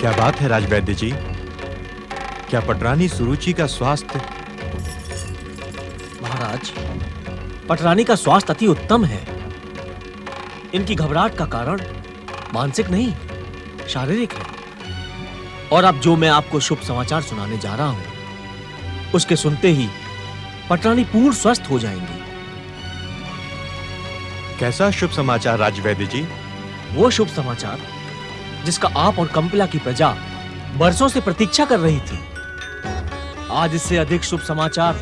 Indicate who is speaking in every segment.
Speaker 1: क्या बात है राजवैद्य जी? क्या पटरानी सुरुचि का स्वास्थ्य?
Speaker 2: महाराज, पटरानी का स्वास्थ्य अति उत्तम है। इनकी घबराहट का कारण मानसिक नहीं, शारीरिक है। और अब जो मैं आपको शुभ समाचार सुनाने जा रहा हूं, उसके सुनते ही पटरानी पूर्ण स्वस्थ हो जाएंगी।
Speaker 1: कैसा शुभ समाचार राजवैद्य जी?
Speaker 2: वो शुभ समाचार जिसका आप और कंपिला की प्रजा बरसों से प्रतीक्षा कर रही थी। आज इससे अधिक शुभ समाचार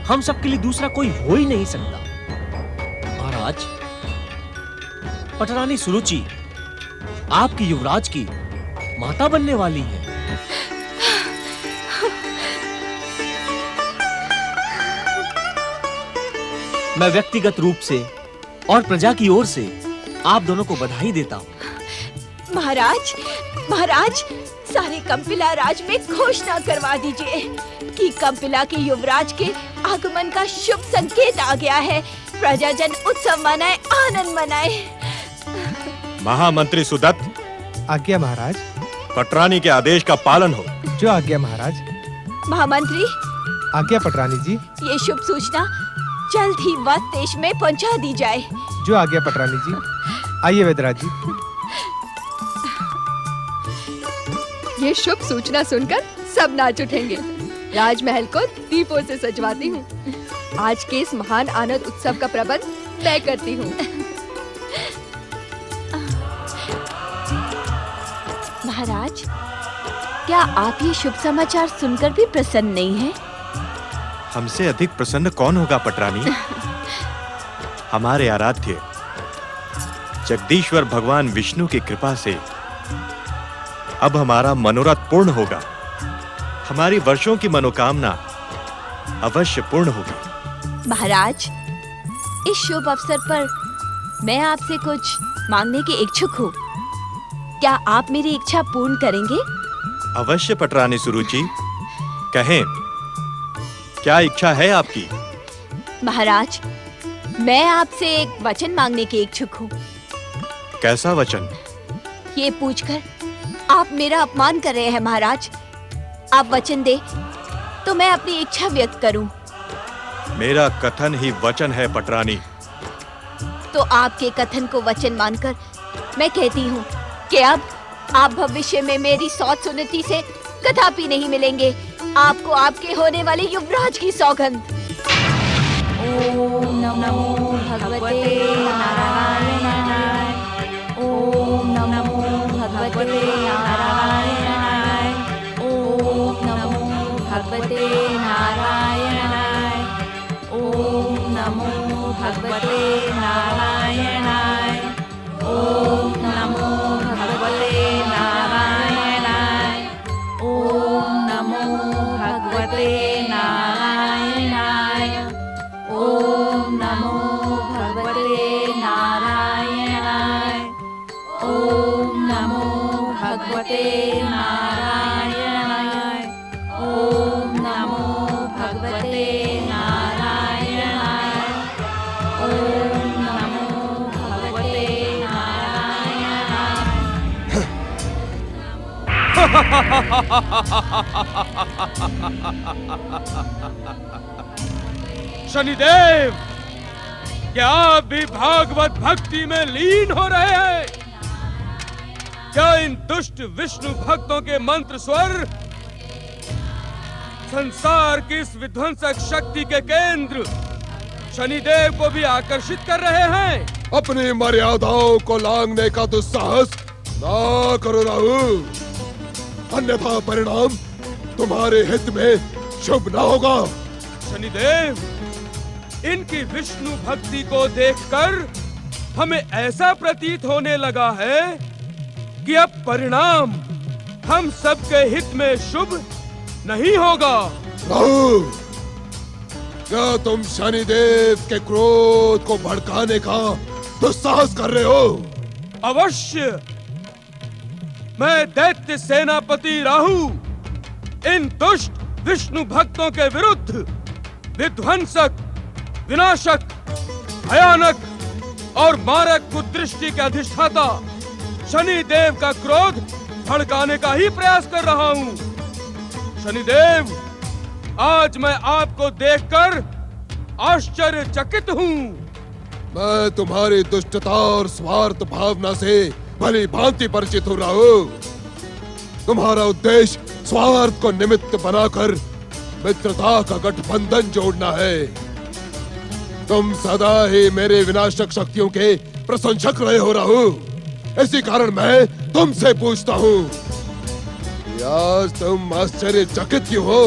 Speaker 2: हम सबके लिए दूसरा कोई हो ही नहीं सकता। महाराज, पटरानी सुरुचि आपकी युवराज की माता बनने वाली है। मैं व्यक्तिगत रूप से और प्रजा की ओर से आप दोनों को बधाई देता हूं।
Speaker 3: महाराज, महाराज, सारे कंपिला राज में घोषणा करवा दीजिए कि कंपिला के युवराज के आगमन का शुभ संकेत आ गया है। प्रजाजन उत्सव मनाए, आनंद मनाए।
Speaker 1: महामंत्री सुदत्त।
Speaker 4: आज्ञा महाराज।
Speaker 1: पटरानी के आदेश का पालन हो।
Speaker 4: जो आज्ञा महाराज।
Speaker 3: महामंत्री।
Speaker 4: आज्ञा पटरानी जी।
Speaker 3: ये शुभ सूचना जल्द ही वध देश में पहुंचा दी जाए।
Speaker 4: जो आज्ञा पटरानी जी। आइए वेदराज जी।
Speaker 5: ये शुभ सूचना सुनकर सब नाच उठेंगे। राजमहल को दीपों से सजवाती हूँ। आज के इस महान आनंद उत्सव का प्रबंध मैं करती हूँ।
Speaker 3: महाराज, क्या आप ये शुभ समाचार सुनकर भी प्रसन्न नहीं हैं?
Speaker 1: हमसे अधिक प्रसन्न कौन होगा पटरानी? हमारे आराध्य जगदीश्वर भगवान विष्णु की कृपा से अब हमारा मनोरथ पूर्ण होगा। हमारी वर्षों की मनोकामना अवश्य पूर्ण होगी।
Speaker 3: महाराज, इस शुभ अवसर पर मैं आपसे कुछ मांगने की इच्छुक हूँ। क्या आप मेरी इच्छा पूर्ण करेंगे?
Speaker 1: अवश्य पटरानी सुरुचि, कहें, क्या इच्छा है आपकी?
Speaker 3: महाराज, मैं आपसे एक वचन मांगने की इच्छुक हूँ।
Speaker 1: कैसा वचन?
Speaker 3: ये पूछकर आप मेरा अपमान कर रहे हैं महाराज। आप वचन दे तो मैं अपनी इच्छा व्यक्त करूं।
Speaker 1: मेरा कथन ही वचन है पटरानी।
Speaker 3: तो आपके कथन को वचन मानकर मैं कहती हूँ कि अब आप भविष्य में मेरी सौत सुनती से कदापि नहीं मिलेंगे। आपको आपके होने वाले युवराज की सौगंध। ओम नमो भगवते नारायणाय। ओम नमो भगवते नारायणाय। ओम नमो भगवते नारायणाय। ओम नमो भगवते नारायणाय। ओम नमो भगवते नारायणाय। ओम नमो भगवते नारायणाय। ओम नमो भगवते नारायणाय। ओम नमो भगवते नारायणाय। ओम नमो भगवते नारायणाय। ओम नमो भगवते
Speaker 6: शनिदेव, क्या आप भी भागवत भक्ति में लीन हो रहे हैं? क्या इन दुष्ट विष्णु भक्तों के मंत्र स्वर संसार की इस विध्वंसक शक्ति के केंद्र शनिदेव को भी आकर्षित कर रहे हैं?
Speaker 7: अपनी मर्यादाओं को लांघने का दुस्साहस ना करो राहु, अन्यथा परिणाम तुम्हारे हित में शुभ ना होगा।
Speaker 6: शनिदेव, इनकी विष्णु भक्ति को देखकर हमें ऐसा प्रतीत होने लगा है कि अब परिणाम हम सबके हित में शुभ नहीं होगा।
Speaker 7: राहु, क्या तुम शनिदेव के क्रोध को भड़काने का दुस्साहस कर रहे हो?
Speaker 6: अवश्य। मैं दैत्य सेनापति राहु इन दुष्ट विष्णु भक्तों के विरुद्ध विध्वंसक, विनाशक, भयानक और मारक कुदृष्टि के अधिष्ठाता शनि देव का क्रोध भड़काने का ही प्रयास कर रहा हूँ। शनिदेव, आज मैं आपको देखकर आश्चर्यचकित हूँ।
Speaker 7: मैं तुम्हारी दुष्टता और स्वार्थ भावना से भली भांति परिचित हो रहा हूँ। तुम्हारा उद्देश्य स्वार्थ को निमित्त बनाकर मित्रता का गठबंधन जोड़ना है। तुम सदा ही मेरे विनाशक शक्तियों के प्रशंसक रहे हो रहा हूँ। इसी कारण मैं तुमसे पूछता हूँ, आज तुम आश्चर्यचकित क्यों हो?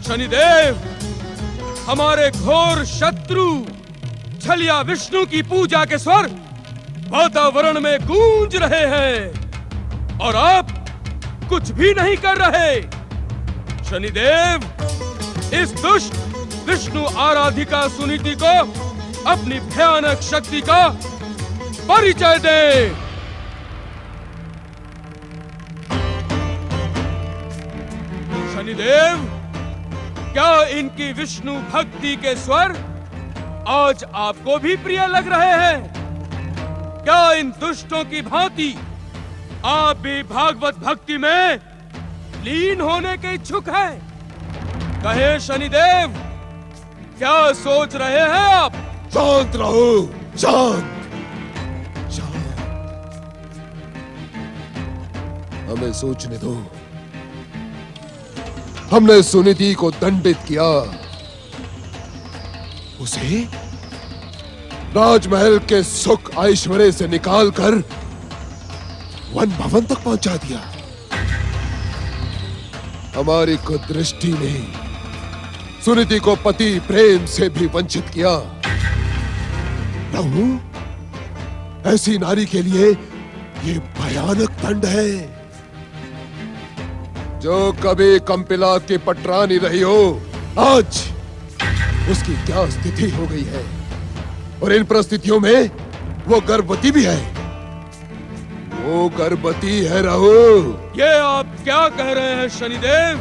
Speaker 6: शनिदेव, हमारे घोर शत्रु छलिया विष्णु की पूजा के स्वर वातावरण में गूंज रहे हैं और आप कुछ भी नहीं कर रहे। शनिदेव, इस दुष्ट विष्णु आराधिका सुनीति को अपनी भयानक शक्ति का परिचय दें। शनिदेव, क्या इनकी विष्णु भक्ति के स्वर आज आपको भी प्रिय लग रहे हैं? क्या इन दुष्टों की भांति आप भी भागवत भक्ति में लीन होने के इच्छुक हैं? कहे शनिदेव, क्या सोच रहे हैं आप?
Speaker 7: शांत रहो, शांत, शांत। हमें सोचने दो। हमने सुनीति को दंडित किया, उसे राजमहल के सुख ऐश्वर्य से निकालकर वन भवन तक पहुंचा दिया। हमारी कुदृष्टि ने सुनीति को पति प्रेम से भी वंचित किया। प्रभु, ऐसी नारी के लिए ये भयानक दंड है। जो कभी कंपिला की पटरानी रही हो, आज उसकी क्या स्थिति हो गई है। और इन परिस्थितियों में वो गर्भवती भी है। वो गर्भवती है राहुल।
Speaker 6: ये आप क्या कह रहे हैं शनिदेव?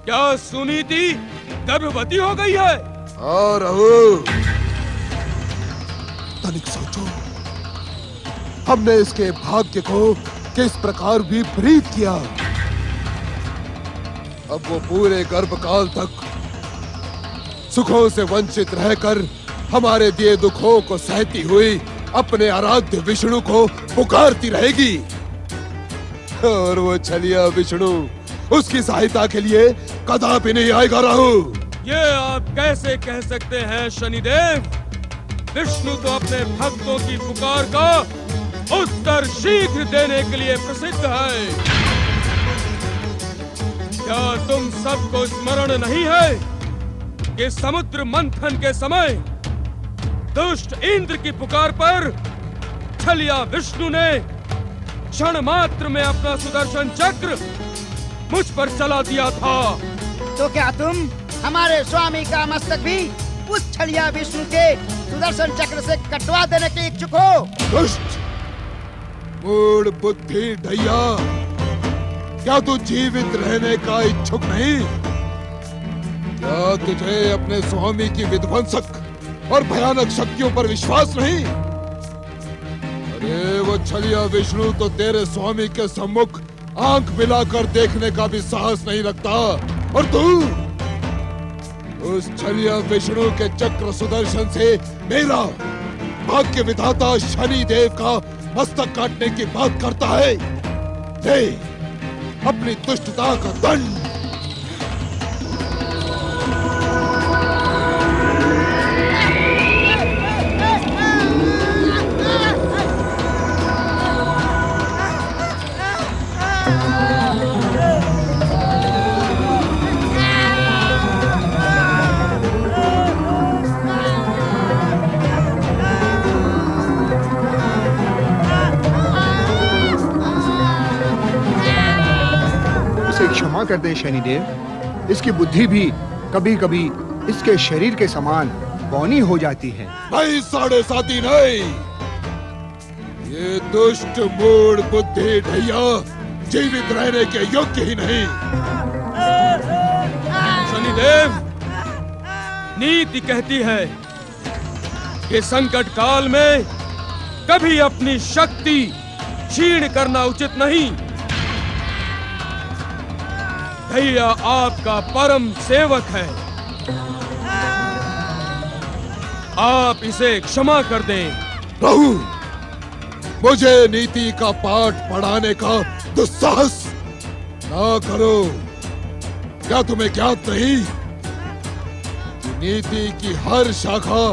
Speaker 6: क्या सुनीति गर्भवती हो गई है?
Speaker 7: हाँ राहुल, तनिक सोचो, हमने इसके भाग्य को किस प्रकार विपरीत किया। अब वो पूरे गर्भकाल तक सुखों से वंचित रहकर हमारे दिए दुखों को सहती हुई अपने आराध्य विष्णु को पुकारती रहेगी। और वो छलिया विष्णु उसकी सहायता के लिए कदापि नहीं आएगा राहुल।
Speaker 6: ये आप कैसे कह सकते हैं शनिदेव? विष्णु तो अपने भक्तों की पुकार का उत्तर शीघ्र देने के लिए प्रसिद्ध है। क्या तुम सबको स्मरण नहीं है कि समुद्र मंथन के समय दुष्ट इंद्र की पुकार पर छलिया विष्णु ने क्षण मात्र में अपना सुदर्शन चक्र मुझ पर चला दिया था?
Speaker 8: तो क्या तुम हमारे स्वामी का मस्तक भी उस छलिया विष्णु के सुदर्शन चक्र से कटवा देने के इच्छुक हो?
Speaker 7: दुष्ट, मूढ़ बुद्धि ढैया, क्या तू जीवित रहने का इच्छुक नहीं? क्या तुझे अपने स्वामी की विध्वंसक और भयानक शक्तियों पर विश्वास नहीं? अरे वो छलिया विष्णु तो तेरे स्वामी के सम्मुख आंख मिलाकर देखने का भी साहस नहीं रखता, और तू उस छलिया विष्णु के चक्र सुदर्शन से मेरा भाग्य विधाता शनि देव का मस्तक काटने की बात करता है। दे अपनी दुष्टता का दंड।
Speaker 9: क्षमा कर दे शनिदेव, इसकी बुद्धि भी कभी कभी इसके शरीर के समान बौनी हो जाती है।
Speaker 7: नहीं साढ़े साथी नहीं, ये दुष्ट मूढ़ बुद्धि ढैया जीवित रहने के योग्य ही नहीं।
Speaker 6: शनिदेव, नीति कहती है कि संकट काल में कभी अपनी शक्ति क्षीण करना उचित नहीं। भैया आपका परम सेवक है, आप इसे क्षमा कर दें।
Speaker 7: प्रभु, मुझे नीति का पाठ पढ़ाने का दुस्साहस ना करो। क्या तुम्हें ज्ञात नहीं कि नीति की हर शाखा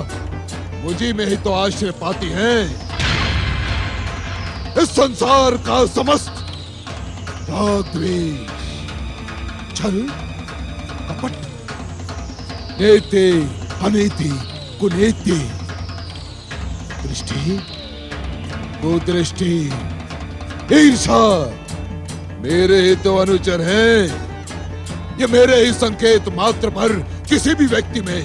Speaker 7: मुझी में ही तो आश्रय पाती है। इस संसार का समस्त राग द्वेष, छल, कपट, नीति, अनीति, कुनीति, दृष्टि, कुदृष्टि, ईर्षा मेरे ही तो अनुचर हैं। ये मेरे ही संकेत मात्र पर किसी भी व्यक्ति में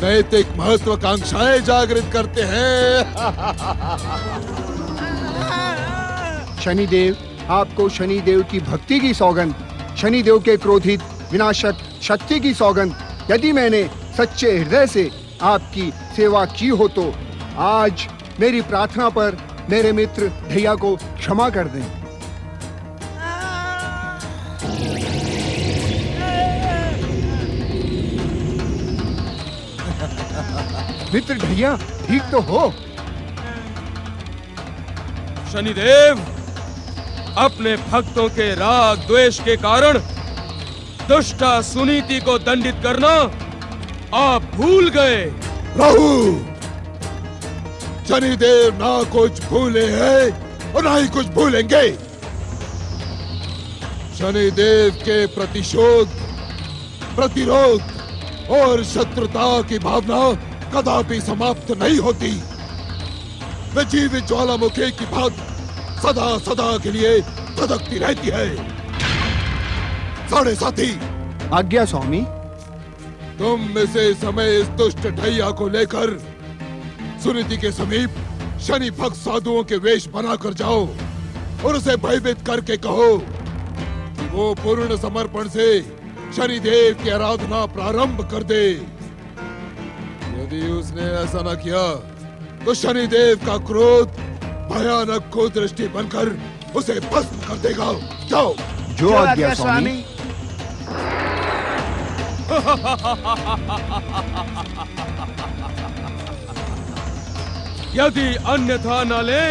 Speaker 7: नैतिक महत्वाकांक्षाएं जागृत करते हैं।
Speaker 9: शनिदेव, आपको शनिदेव की भक्ति की सौगंध, शनिदेव के क्रोधित विनाशक शक्ति की सौगंध, यदि मैंने सच्चे हृदय से आपकी सेवा की हो तो आज मेरी प्रार्थना पर मेरे मित्र भैया को क्षमा कर दें। मित्र भैया ठीक तो हो?
Speaker 6: शनिदेव, अपने भक्तों के राग द्वेष के कारण दुष्टा सुनीति को दंडित करना आप भूल गए।
Speaker 7: प्रभु, शनिदेव ना कुछ भूले हैं और ना ही कुछ भूलेंगे। शनिदेव के प्रतिशोध, प्रतिरोध और शत्रुता की भावना कदापि समाप्त नहीं होती। वे जीवित ज्वालामुखी की भांति सदा सदा के लिए धधकती रहती है। साढ़े साथी,
Speaker 9: आज्ञा स्वामी।
Speaker 7: तुम इसे समय इस दुष्ट ढैया को लेकर सुनीति के समीप शनि भक्त साधुओं के वेश बनाकर जाओ और उसे भयभीत करके कहो कि वो पूर्ण समर्पण से शनिदेव की आराधना प्रारंभ कर दे। यदि उसने ऐसा न किया तो शनिदेव का क्रोध भयानक कुदृष्टि बनकर उसे भस्म कर देगा। जाओ।
Speaker 9: जो आज्ञा स्वामी।
Speaker 6: यदि अन्यथा न ले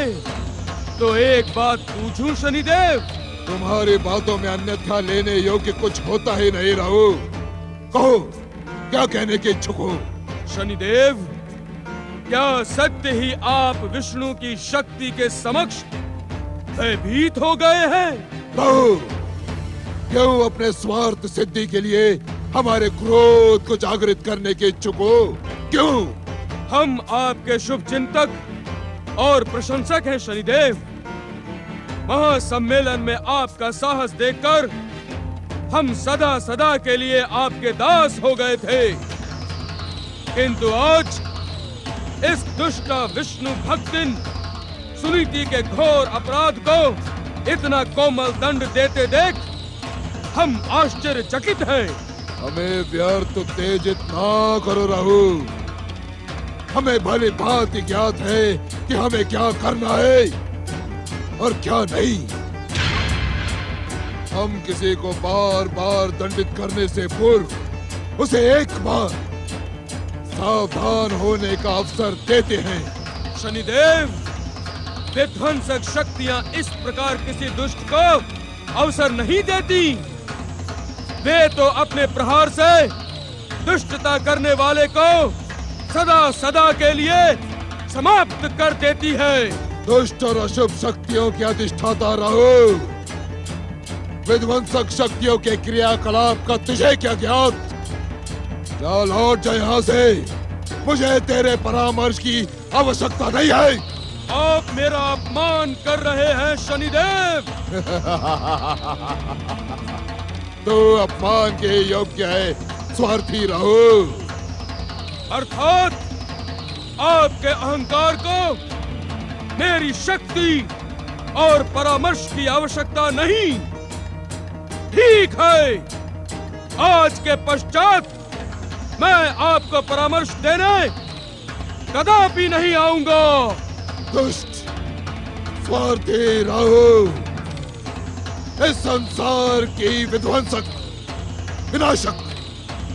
Speaker 6: तो एक बात पूछूं शनिदेव?
Speaker 7: तुम्हारी बातों में अन्यथा लेने योग्य कुछ होता ही नहीं राहु। कहो, क्या कहने के इच्छुक हो?
Speaker 6: शनिदेव, क्या सत्य ही आप विष्णु की शक्ति के समक्ष भयभीत हो गए हैं?
Speaker 7: राहु, क्यों अपने स्वार्थ सिद्धि के लिए हमारे क्रोध को जागृत करने के इच्छुक हो? क्यों?
Speaker 6: हम आपके शुभ चिंतक और प्रशंसक हैं शनिदेव। महासम्मेलन में आपका साहस देखकर हम सदा सदा के लिए आपके दास हो गए थे, किंतु आज इस दुष्ट विष्णु भक्तिन सुनीति के घोर अपराध को इतना कोमल दंड देते देख हम आश्चर्यचकित हैं।
Speaker 7: हमें व्यर्थ उत्तेजित ना करो राहु। हमें भली भांति ज्ञात है कि हमें क्या करना है और क्या नहीं। हम किसी को बार बार दंडित करने से पूर्व उसे एक बार सावधान होने का अवसर देते हैं।
Speaker 6: शनिदेव, विध्वंसक शक्तियां इस प्रकार किसी दुष्ट को अवसर नहीं देती। वे तो अपने प्रहार से दुष्टता करने वाले को सदा सदा के लिए समाप्त कर देती है।
Speaker 7: दुष्ट और अशुभ शक्तियों के अधिष्ठाता राहु, विध्वंसक शक्तियों के क्रियाकलाप का तुझे क्या ज्ञात? जा लौट जा यहाँ से। मुझे तेरे परामर्श की आवश्यकता नहीं है।
Speaker 6: आप मेरा अपमान कर रहे हैं शनिदेव।
Speaker 7: तो अपमान के योग्य है स्वार्थी राहु।
Speaker 6: अर्थात आपके अहंकार को मेरी शक्ति और परामर्श की आवश्यकता नहीं। ठीक है, आज के पश्चात मैं आपको परामर्श देने कदापि नहीं आऊंगा।
Speaker 7: दुष्ट, स्वार्थी राहु, इस संसार की विध्वंसक, विनाशक,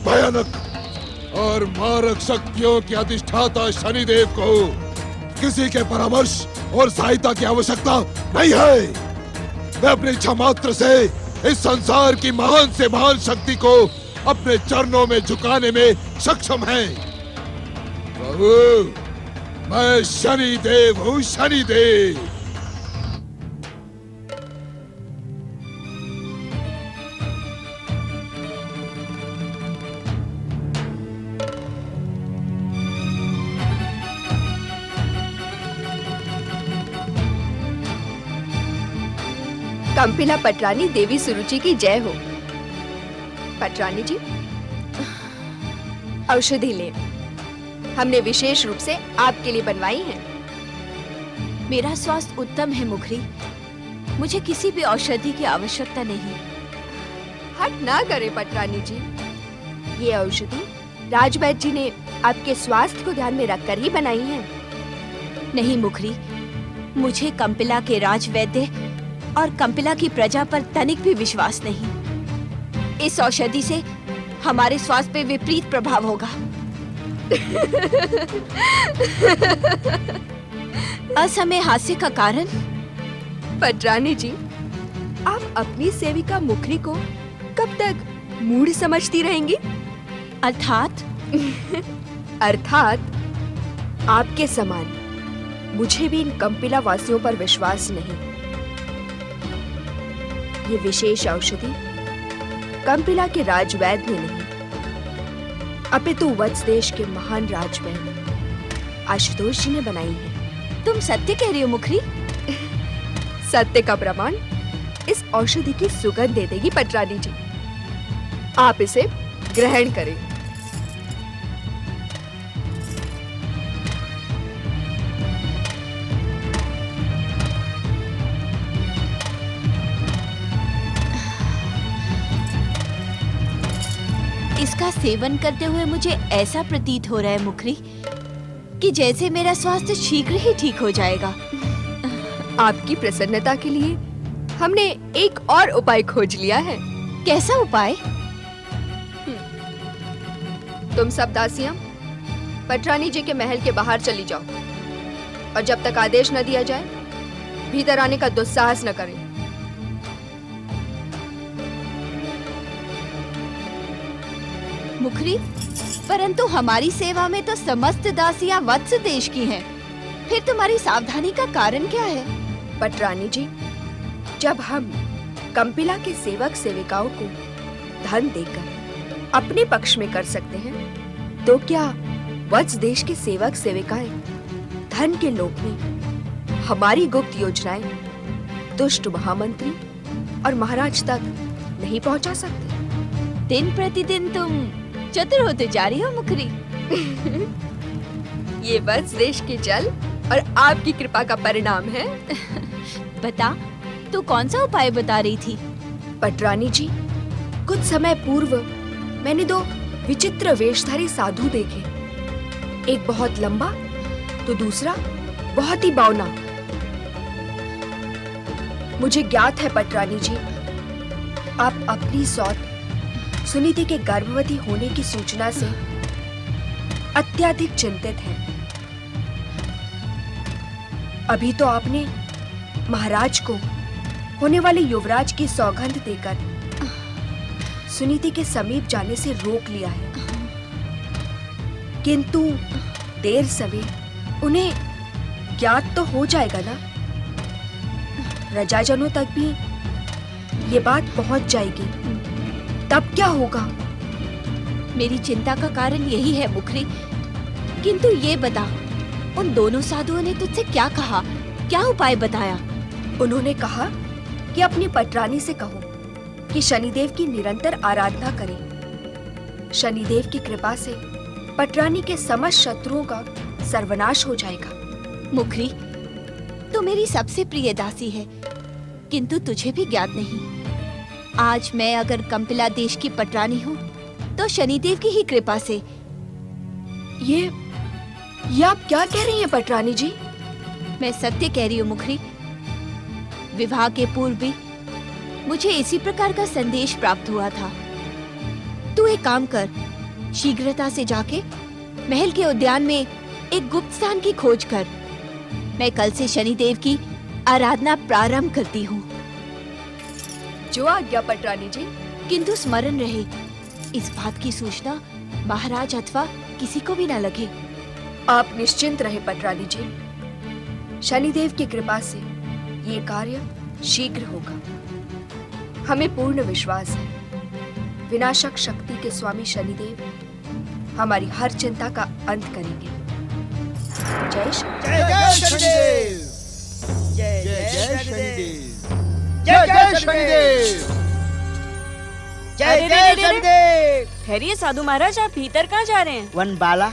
Speaker 7: भयानक और मारक शक्तियों के अधिष्ठाता शनिदेव को किसी के परामर्श और सहायता की आवश्यकता नहीं है। वे अपनी इच्छा मात्र से इस संसार की महान से महान शक्ति को अपने चरणों में झुकाने में सक्षम हैं। प्रभु, मैं शनिदेव हूँ, शनिदेव।
Speaker 5: कंपिला पटरानी देवी सुरुचि की जय हो। पटरानी जी, औषधि ले, हमने विशेष रूप से आपके लिए बनवाई है।
Speaker 3: मेरा स्वास्थ्य उत्तम है मुखरी, मुझे किसी भी औषधि की आवश्यकता नहीं।
Speaker 5: हट ना करे पटरानी जी, ये औषधि राजवैद्य जी ने आपके स्वास्थ्य को ध्यान में रखकर ही बनाई है।
Speaker 3: नहीं मुखरी, मुझे कंपिला के राजवैद्य और कंपिला की प्रजा पर तनिक भी विश्वास नहीं। इस औषधि से हमारे स्वास्थ्य पे विपरीत प्रभाव होगा। असमय हास्य का कारण?
Speaker 5: पटरानी जी, आप अपनी सेविका मुखरी को कब तक मूढ़ समझती रहेंगी?
Speaker 3: अर्थात?
Speaker 5: अर्थात आपके समान मुझे भी इन कंपिला वासियों पर विश्वास नहीं। ये विशेष औषधि कंपिला के राजवैद्य ने नहीं, अपितु वत्स देश के महान राजवैद्य आशुतोष जी ने बनाई है।
Speaker 3: तुम सत्य कह रही हो मुखरी?
Speaker 5: सत्य का प्रमाण इस औषधि की सुगंध दे देगी पटरानी जी। आप इसे ग्रहण करें।
Speaker 3: इसका सेवन करते हुए मुझे ऐसा प्रतीत हो रहा है मुखरी कि जैसे मेरा स्वास्थ्य शीघ्र ही ठीक हो जाएगा।
Speaker 5: आपकी प्रसन्नता के लिए हमने एक और उपाय खोज लिया है।
Speaker 3: कैसा उपाय?
Speaker 5: तुम सब दासियां पटरानी जी के महल के बाहर चली जाओ और जब तक आदेश न दिया जाए भीतर आने का दुस्साहस न करें।
Speaker 3: मुखरी, परंतु हमारी सेवा में तो समस्त दासियां वत्स देश की हैं। फिर तुम्हारी सावधानी का कारण क्या है?
Speaker 5: पटरानी जी, जब हम कंपिला के सेवक सेविकाओं को धन देकर अपने पक्ष में कर सकते हैं, तो क्या वत्स देश के सेवक सेविकाएं धन के लोभ में हमारी गुप्त योजनाएं दुष्ट महामंत्री और महाराज तक नहीं पहुंचा सकते?
Speaker 3: दिन प्रतिदिन तुम चतुर होते जा रही हो मुखरी।
Speaker 5: ये वत्स देश के जल और आपकी कृपा का परिणाम है।
Speaker 3: बता, तू कौन सा उपाय बता रही थी?
Speaker 5: पटरानी जी, कुछ समय पूर्व मैंने दो विचित्र वेशधारी साधु देखे। एक बहुत लंबा तो दूसरा बहुत ही बावना। मुझे ज्ञात है पटरानी जी, आप अपनी सौत सुनीति के गर्भवती होने की सूचना से अत्यधिक चिंतित हैं। अभी तो आपने महाराज को होने वाले युवराज की सौगंध देकर सुनीति के समीप जाने से रोक लिया है, किंतु देर सवेर उन्हें ज्ञात तो हो जाएगा ना। प्रजाजनों तक भी ये बात पहुंच जाएगी, तब क्या होगा?
Speaker 3: मेरी चिंता का कारण यही है मुखरी। किंतु ये बता, उन दोनों साधुओं ने तुझसे क्या कहा, क्या उपाय बताया?
Speaker 5: उन्होंने कहा कि अपनी पटरानी से कहो कि शनिदेव की निरंतर आराधना करें। शनिदेव की कृपा से पटरानी के समस्त शत्रुओं का सर्वनाश हो जाएगा।
Speaker 3: मुखरी, तू मेरी सबसे प्रिय दासी है, किंतु तुझे भी ज्ञात नहीं, आज मैं अगर कंपिला देश की पटरानी हूँ तो शनिदेव की ही कृपा से।
Speaker 5: ये आप क्या कह रही हैं पटरानी जी?
Speaker 3: मैं सत्य कह रही हूँ मुखरी। विवाह के पूर्व भी मुझे इसी प्रकार का संदेश प्राप्त हुआ था। तू एक काम कर, शीघ्रता से जाके महल के उद्यान में एक गुप्त स्थान की खोज कर। मैं कल से शनिदेव की आराधना प्रारंभ करती हूँ।
Speaker 5: जो आज्ञा पटरानी जी।
Speaker 3: किंतु स्मरण रहे, इस बात की सूचना महाराज अथवा किसी को भी न लगे।
Speaker 5: आप निश्चिंत रहे पटरानी जी, शनिदेव की कृपा से ये कार्य शीघ्र होगा। हमें पूर्ण विश्वास है विनाशक शक्ति के स्वामी शनिदेव हमारी हर चिंता का अंत करेंगे। जय
Speaker 8: शनिदेव, जय जय शनिदेव, जय जय शनिदेव, जय जय शनिदेव।
Speaker 10: ठहरिए साधु महाराज, आप भीतर कहाँ जा रहे हैं?
Speaker 8: वनबाला,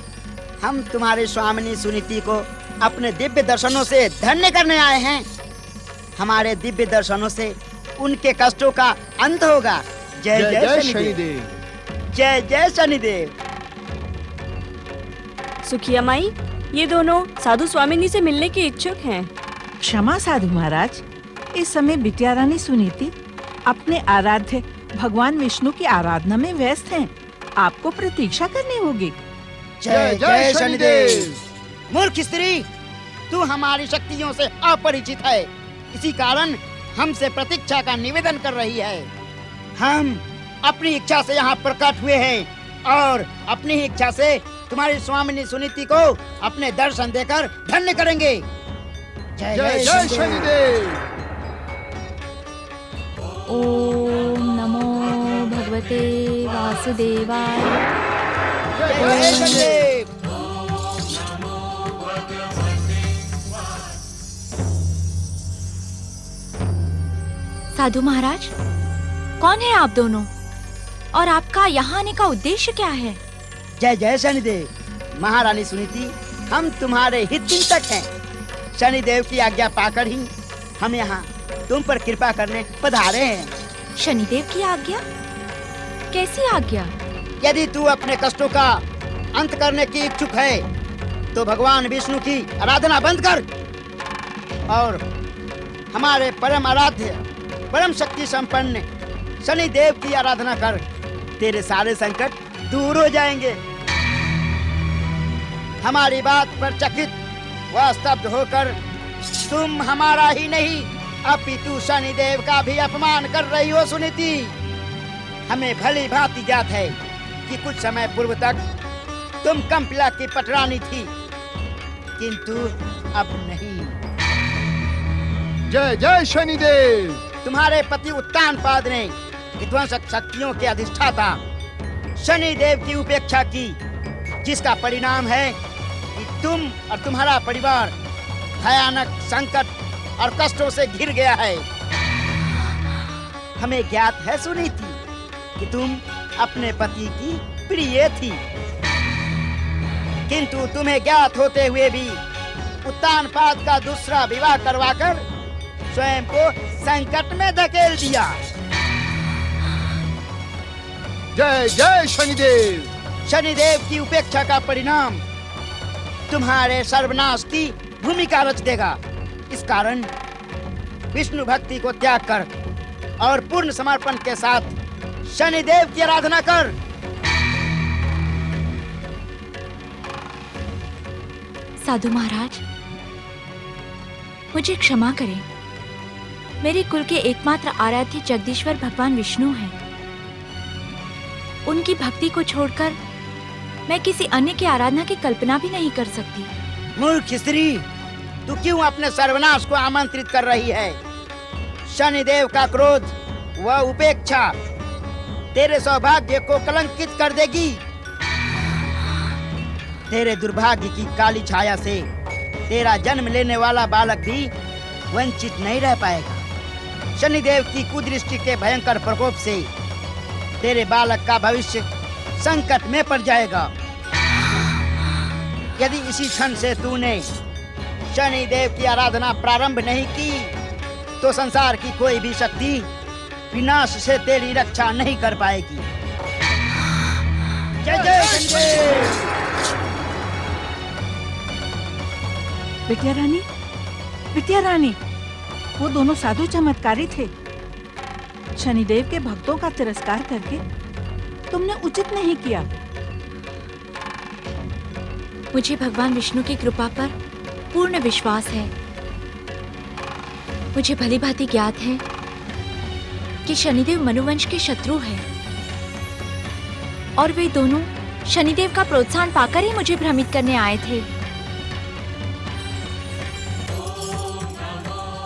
Speaker 8: हम तुम्हारे स्वामिनी सुनीति को अपने दिव्य दर्शनों से धन्य करने आए हैं। हमारे दिव्य दर्शनों से उनके कष्टों का अंत होगा। जय जय शनिदेव, जय जय शनिदेव।
Speaker 10: सुखिया माई, ये दोनों साधु स्वामिनी से मिलने के इच्छुक हैं।
Speaker 11: क्षमा साधु महाराज, इस समय बिटिया रानी सुनीति अपने आराध्य भगवान विष्णु की आराधना में व्यस्त हैं। आपको प्रतीक्षा करनी होगी।
Speaker 8: जय जय शनिदेव। मूर्ख स्त्री, तू हमारी शक्तियों से अपरिचित है, इसी कारण हमसे प्रतीक्षा का निवेदन कर रही है। हम अपनी इच्छा से यहाँ प्रकट हुए हैं और अपनी ही इच्छा से तुम्हारी स्वामिनी सुनीति को अपने दर्शन देकर धन्य करेंगे। जय जय जय शनिदेव।
Speaker 3: ओम नमो भगवते वासुदेवाय।
Speaker 8: जय जय शनिदेव।
Speaker 3: साधु महाराज, कौन है आप दोनों और आपका यहाँ आने का उद्देश्य क्या है?
Speaker 8: जय जय शनिदेव। महारानी सुनीति, हम तुम्हारे हित चिंतक हैं। शनिदेव की आज्ञा पाकर ही हम यहाँ तुम पर कृपा करने पधारे हैं।
Speaker 3: शनिदेव की आज्ञा? कैसी आज्ञा?
Speaker 8: यदि तू अपने कष्टों का अंत करने की इच्छुक है तो भगवान विष्णु की आराधना बंद कर और हमारे परम आराध्य परम शक्ति संपन्न शनिदेव की आराधना कर। तेरे सारे संकट दूर हो जाएंगे। हमारी बात पर चकित व स्तब्ध होकर तुम हमारा ही नहीं अपितु शनिदेव का भी अपमान कर रही हो सुनीति। हमें भली भांति ज्ञात है कि कुछ समय पूर्व तक तुम कंपिला की पटरानी थी, किंतु अब नहीं।
Speaker 9: जय जय शनिदेव।
Speaker 8: तुम्हारे पति उत्तानपाद ने विध्वंसक शक्तियों के अधिष्ठाता शनिदेव की उपेक्षा की, जिसका परिणाम है कि तुम और तुम्हारा परिवार भयानक संकट और कष्टों से घिर गया है। हमें ज्ञात है सुनीति कि तुम अपने पति की प्रिय थी, किंतु तुम्हें ज्ञात होते हुए भी उत्तानपाद का दूसरा विवाह करवाकर स्वयं को संकट में धकेल दिया।
Speaker 9: जय जय शनिदेव।
Speaker 8: शनिदेव की उपेक्षा का परिणाम तुम्हारे सर्वनाश की भूमिका रच देगा। इस कारण विष्णु भक्ति को त्याग कर और पूर्ण समर्पण के साथ शनिदेव की आराधना कर।
Speaker 3: साधु महाराज, मुझे क्षमा करें। मेरे कुल के एकमात्र आराध्य जगदीश्वर भगवान विष्णु हैं। उनकी भक्ति को छोड़कर मैं किसी अन्य की आराधना की कल्पना भी नहीं कर सकती।
Speaker 8: मूर्ख स्त्री, तू क्यों अपने सर्वनाश को आमंत्रित कर रही है? शनिदेव का क्रोध व उपेक्षा तेरे सौभाग्य को कलंकित कर देगी। तेरे दुर्भाग्य की काली छाया से तेरा जन्म लेने वाला बालक भी वंचित नहीं रह पाएगा। शनिदेव की कुदृष्टि के भयंकर प्रकोप से तेरे बालक का भविष्य संकट में पड़ जाएगा। यदि इसी क्षण से तूने शनिदेव की आराधना प्रारंभ नहीं की तो संसार की कोई भी शक्ति विनाश से तेरी रक्षा नहीं कर पाएगी। जय जय शनिदेव।
Speaker 11: बिटिया रानी, बिटिया रानी, वो दोनों साधु चमत्कारी थे। शनिदेव के भक्तों का तिरस्कार करके तुमने उचित नहीं किया।
Speaker 3: मुझे भगवान विष्णु की कृपा पर पूर्ण विश्वास है। मुझे भली भांति ज्ञात है कि शनिदेव मनुवंश के शत्रु हैं और वे दोनों शनिदेव का प्रोत्साहन पाकर ही मुझे भ्रमित करने आए थे।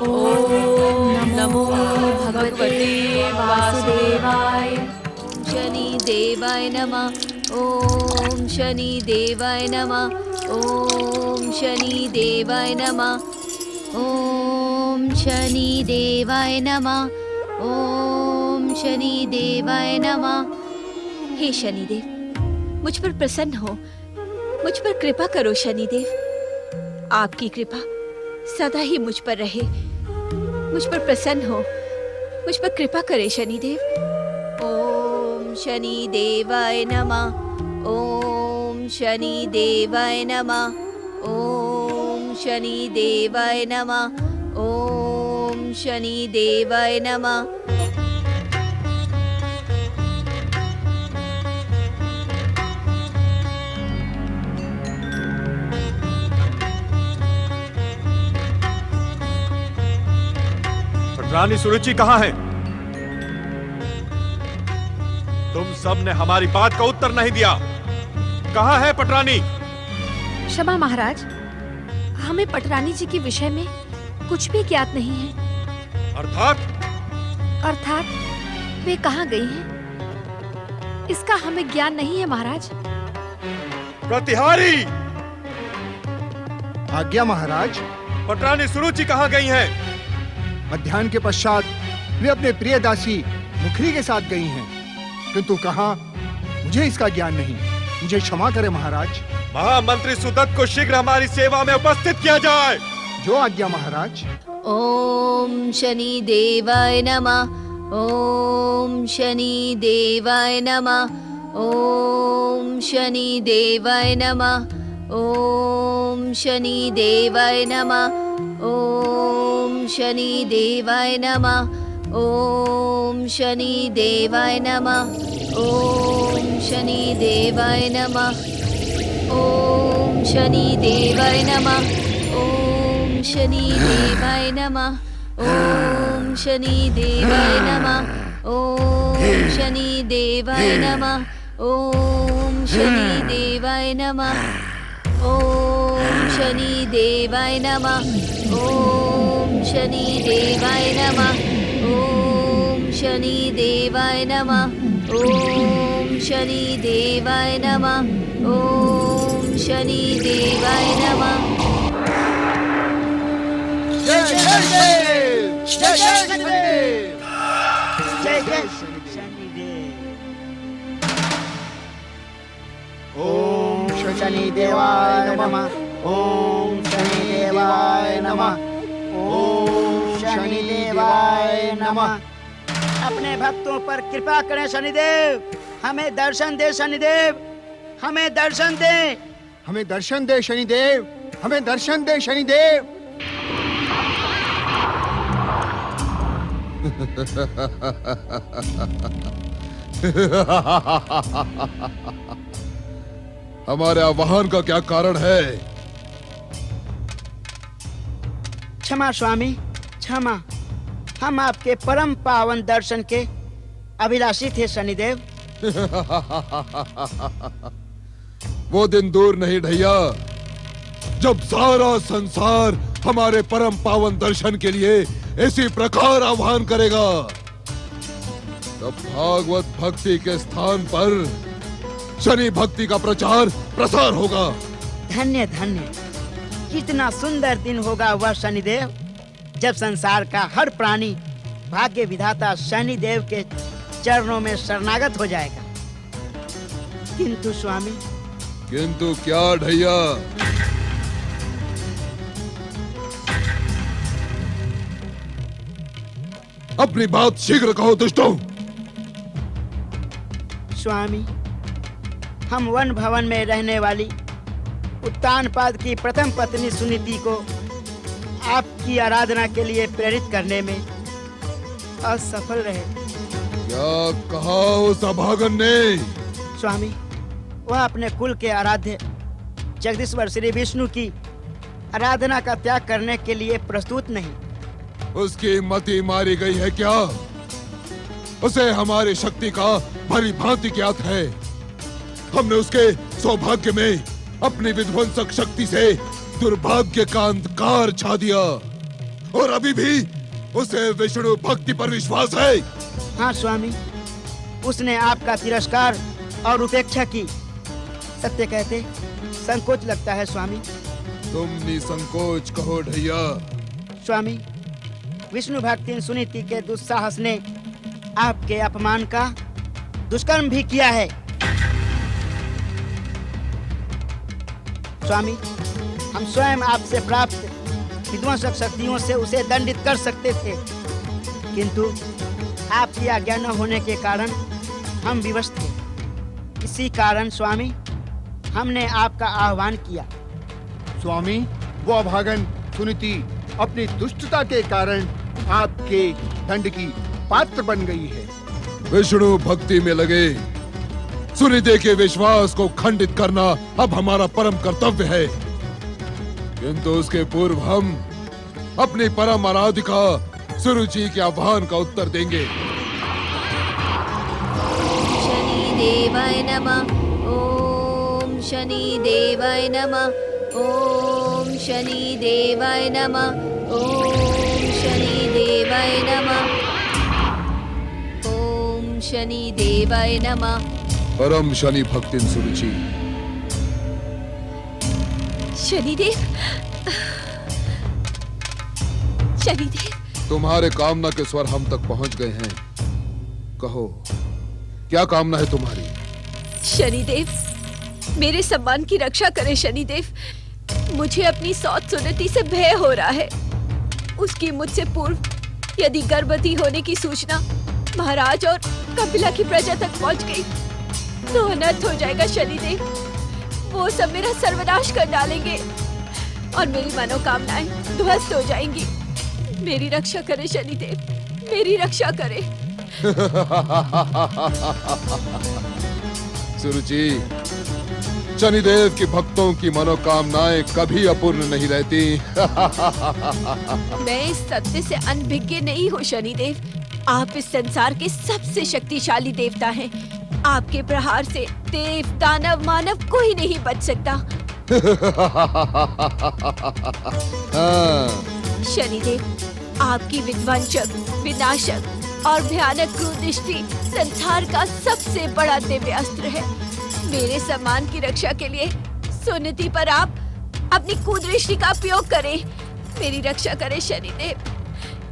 Speaker 3: ओम नमो भगवते वासुदेवाय। शनिदेवाय नमः। ओम शनिदेवाय नमः। ओम शनिदेवाय नमः। ओम शनिदेवाय नमः। ओम शनिदेवाय नमः। हे शनिदेव, मुझ पर प्रसन्न हो, मुझ पर कृपा करो शनिदेव। आपकी कृपा सदा ही मुझ पर रहे। मुझ पर प्रसन्न हो, मुझ पर कृपा करे शनिदेव। ओम शनिदेवाय नमः। ओम शनिदेवाय नमः। ओम शनिदेवाय नमः। ओम शनिदेवाय नमः।
Speaker 1: रानी सुरुचि कहाँ है? तुम सब ने हमारी बात का उत्तर नहीं दिया। कहाँ है पटरानी?
Speaker 5: क्षमा महाराज, हमें पटरानी जी के विषय में कुछ भी ज्ञात नहीं है।
Speaker 1: अर्थात
Speaker 5: वे कहाँ गई हैं? इसका हमें ज्ञान नहीं है महाराज।
Speaker 1: प्रतिहारी!
Speaker 9: आज्ञा महाराज।
Speaker 1: पटरानी सुरुचि कहाँ गई हैं?
Speaker 9: मध्याह्न के पश्चात वे अपने प्रिय दासी मुखरी के साथ गई हैं, किंतु कहाँ मुझे इसका ज्ञान नहीं। मुझे क्षमा करें महाराज।
Speaker 1: महामंत्री सुदत्त को शीघ्र हमारी सेवा में उपस्थित किया जाए।
Speaker 9: जो आज्ञा महाराज।
Speaker 3: ओम शनिदेवाय नमः। ओम शनिदेवाय नमः। ओम शनिदेवाय नमः। ओम शनिदेवाय नमः। ओम शनिदेवाय नमः। ओम शनिदेवाय नमः। ओम शनिदेवाय नमः। ओम शनिदेवाय नमः। ओम शनिदेवाय नमः। ओम शनिदेवाय नमः। ओम शनिदेवाय नमः। ओम शनिदेवाय नमः। ओम शनिदेवाय नमः। ओम शनिदेवाय नमः। ओम शनिदेवाय नमः। ओम शनिदेवाय नमः। ओम शनिदेवाय नमः।
Speaker 8: जय शनिदेव, जय शनिदेव, जय जय शनिदेव। ओम शनिदेवाय नमः। ओम शनिदेवाय नमः। ओम शनिदेवाय नमः। अपने भक्तों पर कृपा करें शनिदेव। हमें दर्शन दे शनिदेव, हमें दर्शन दे।
Speaker 9: हमें दर्शन दे शनिदेव, हमें दर्शन दे शनिदेव।
Speaker 7: हमारे आह्वान का क्या कारण है?
Speaker 8: क्षमा स्वामी, क्षमा। हम आपके परम पावन दर्शन के अभिलाषी थे शनिदेव।
Speaker 7: वो दिन दूर नहीं ढैया, जब सारा संसार हमारे परम पावन दर्शन के लिए इसी प्रकार आह्वान करेगा। तब भागवत भक्ति के स्थान पर शनि भक्ति का प्रचार प्रसार होगा।
Speaker 8: धन्य धन्य, कितना सुंदर दिन होगा वह शनिदेव, जब संसार का हर प्राणी भाग्य विधाता शनिदेव के चरणों में शरणागत हो जाएगा। किंतु स्वामी।
Speaker 7: किंतु क्या ढैया? अपनी बात शीघ्र कहो दुष्टों।
Speaker 8: स्वामी, हम वन भवन में रहने वाली उत्तानपाद की प्रथम पत्नी सुनीति को आपकी आराधना के लिए प्रेरित करने में असफल रहे।
Speaker 7: क्या कहा उस अभागन ने?
Speaker 8: स्वामी, वह अपने कुल के आराध्य जगदीश्वर श्री विष्णु की आराधना का त्याग करने के लिए प्रस्तुत नहीं।
Speaker 7: उसकी मति मारी गई है क्या? उसे हमारी शक्ति का भली भांति ज्ञात है। हमने उसके सौभाग्य में अपनी विध्वंसक शक्ति से दुर्भाग्य का अंधकार छा दिया, और अभी भी उसे विष्णु भक्ति पर विश्वास है।
Speaker 8: हाँ स्वामी, उसने आपका तिरस्कार और उपेक्षा की। सत्य कहते संकोच लगता है स्वामी।
Speaker 7: तुम निसंकोच कहो ढैया।
Speaker 8: स्वामी, विष्णु भक्ति सुनीति के दुस्साहस ने आपके अपमान का दुष्कर्म भी किया है। स्वामी, हम स्वयं आपसे प्राप्त विध्वंसक शक्तियों से उसे दंडित कर सकते थे, किंतु आपकी आज्ञा न होने के कारण हम विवश थे। इसी कारण स्वामी, हमने आपका आह्वान किया।
Speaker 9: स्वामी, वो अभागन सुनीति अपनी दुष्टता के कारण आपके दंड की पात्र बन गई है।
Speaker 7: विष्णु भक्ति में लगे सुनिधि के विश्वास को खंडित करना अब हमारा परम कर्तव्य है, किंतु उसके पूर्व हम अपनी परम आराधिका सुरुचि के आह्वान का उत्तर देंगे।
Speaker 3: शनि देवाय नमः। ओम शनि देवाय नमः। ओम शनि देवाय नमः। ओम शनि देवाय नमः। ओम शनि देवाय नमः।
Speaker 7: परम शनि भक्तिन सुरुचि।
Speaker 3: शनिदेव, शनिदेव,
Speaker 7: तुम्हारे कामना के स्वर हम तक पहुंच गए हैं। कहो, क्या कामना है तुम्हारी?
Speaker 3: शनिदेव, मेरे सम्मान की रक्षा करें शनिदेव। मुझे अपनी सौत सुनीति से भय हो रहा है। उसकी मुझसे पूर्व यदि गर्भवती होने की सूचना महाराज और कपिला की प्रजा तक पहुंच गई तो अनर्थ हो जाएगा शनिदेव। वो सब मेरा सर्वनाश कर डालेंगे और मेरी मनोकामनाएं ध्वस्त हो जाएंगी। मेरी रक्षा करें शनिदेव, मेरी रक्षा करें।
Speaker 7: सुरुचि, शनिदेव के भक्तों की मनोकामनाएं कभी अपूर्ण नहीं रहती।
Speaker 3: मैं इस सत्य से अनभिज्ञ नहीं हूँ शनिदेव। आप इस संसार के सबसे शक्तिशाली देवता हैं। आपके प्रहार से देव, दानव, मानव कोई नहीं बच सकता। शनिदेव, आपकी विध्वंसक, विनाशक और भयानक क्रूर दृष्टि संसार का सबसे बड़ा दिव्य अस्त्र है। मेरे सम्मान की रक्षा के लिए सुनीति पर आप अपनी कुदृष्टि का उपयोग करें। मेरी रक्षा करें शनिदेव।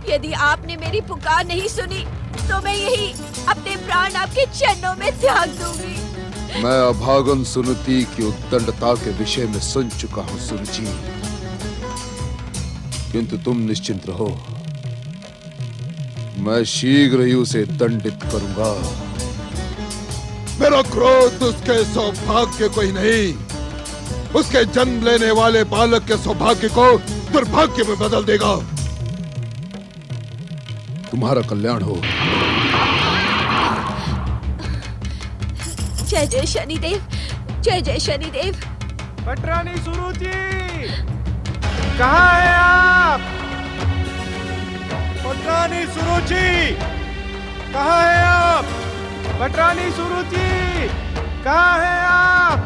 Speaker 3: यदि आपने मेरी पुकार नहीं सुनी तो मैं यही अपने प्राण आपके चरणों में त्याग दूंगी।
Speaker 7: मैं अभागन सुनीति की उद्दंडता के विषय में सुन चुका हूँ सुरुचि, किंतु तुम निश्चिंत रहो, मैं शीघ्र ही उसे दंडित करूंगा। मेरा क्रोध उसके सौभाग्य को ही नहीं, उसके जन्म लेने वाले बालक के सौभाग्य को दुर्भाग्य में बदल देगा। तुम्हारा कल्याण हो।
Speaker 3: जय जय शनिदेव, जय जय शनिदेव।
Speaker 4: पटरानी सुरुचि, कहाँ है आप? पटरानी सुरुचि, कहाँ है आप? पटरानी सुरुचि, कहाँ है आप?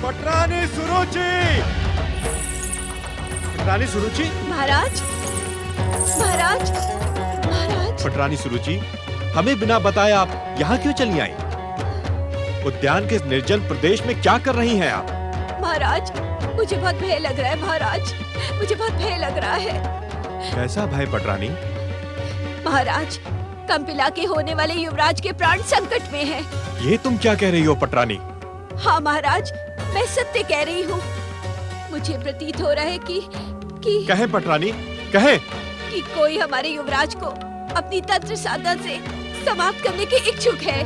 Speaker 4: पटरानी सुरुचि, पटरानी सुरुचि।
Speaker 3: महाराज, महाराज, महाराज।
Speaker 1: पटरानी सुरुचि, हमें बिना बताए आप यहाँ क्यों चली आई? उद्यान के निर्जन प्रदेश में क्या कर रही हैं आप?
Speaker 3: महाराज, मुझे बहुत भय लग रहा है। महाराज, मुझे बहुत भय लग रहा है।
Speaker 1: कैसा भय पटरानी?
Speaker 3: महाराज, कंपिला के होने वाले युवराज के प्राण संकट में हैं।
Speaker 1: ये तुम क्या कह रही हो पटरानी?
Speaker 3: हाँ महाराज, मैं सत्य कह रही हूँ। मुझे प्रतीत हो रहा है कि
Speaker 1: कहे पटरानी, कहे
Speaker 3: कि कोई हमारे युवराज को अपनी तंत्र साधना से समाप्त करने के इच्छुक है।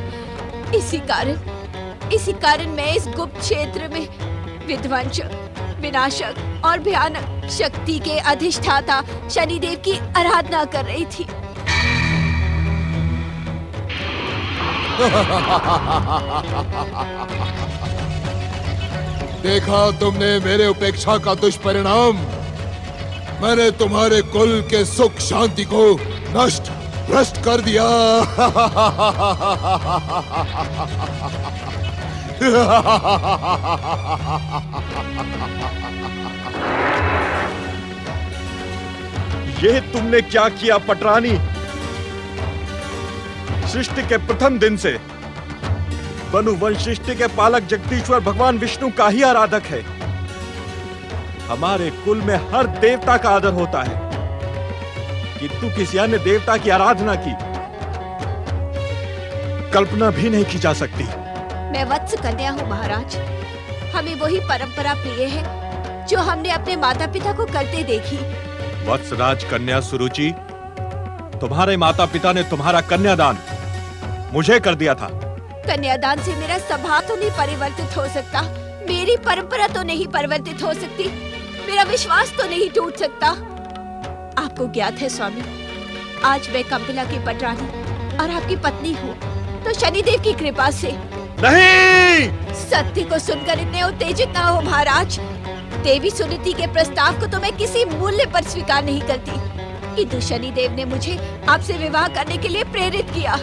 Speaker 3: इसी कारण मैं इस गुप्त क्षेत्र में विध्वंस विनाशक और भयानक शक्ति के अधिष्ठाता शनिदेव की आराधना कर रही थी।
Speaker 7: देखा तुमने मेरे उपेक्षा का दुष्परिणाम। मैंने तुम्हारे कुल के सुख शांति को नष्ट भ्रष्ट कर दिया।
Speaker 1: ये तुमने क्या किया पटरानी? सृष्टि के प्रथम दिन से मनुवंश सृष्टि के पालक जगदीश्वर भगवान विष्णु का ही आराधक है। हमारे कुल में हर देवता का आदर होता है, किंतु किसी अन्य देवता की आराधना की कल्पना भी नहीं की जा सकती।
Speaker 3: मैं वत्स कन्या हूँ महाराज। हमें वही परंपरा प्रिय है जो हमने अपने माता पिता को करते देखी।
Speaker 1: वत्सराज कन्या सुरुचि, तुम्हारे माता पिता ने तुम्हारा कन्यादान मुझे कर दिया था।
Speaker 3: कन्यादान से मेरा स्वभाव तो नहीं परिवर्तित हो सकता, मेरी परंपरा तो नहीं परिवर्तित हो सकती, मेरा विश्वास तो नहीं टूट सकता। आपको ज्ञात है स्वामी, आज मैं कंपिला की पटरानी और आपकी पत्नी हूँ, तो शनिदेव की कृपा से।
Speaker 1: नहीं!
Speaker 3: सत्य को सुनकर इतने उत्तेजित ना हो महाराज। देवी सुनीति के प्रस्ताव को तो मैं किसी मूल्य पर स्वीकार नहीं करती, किंतु शनिदेव ने मुझे आपसे विवाह करने के लिए प्रेरित किया।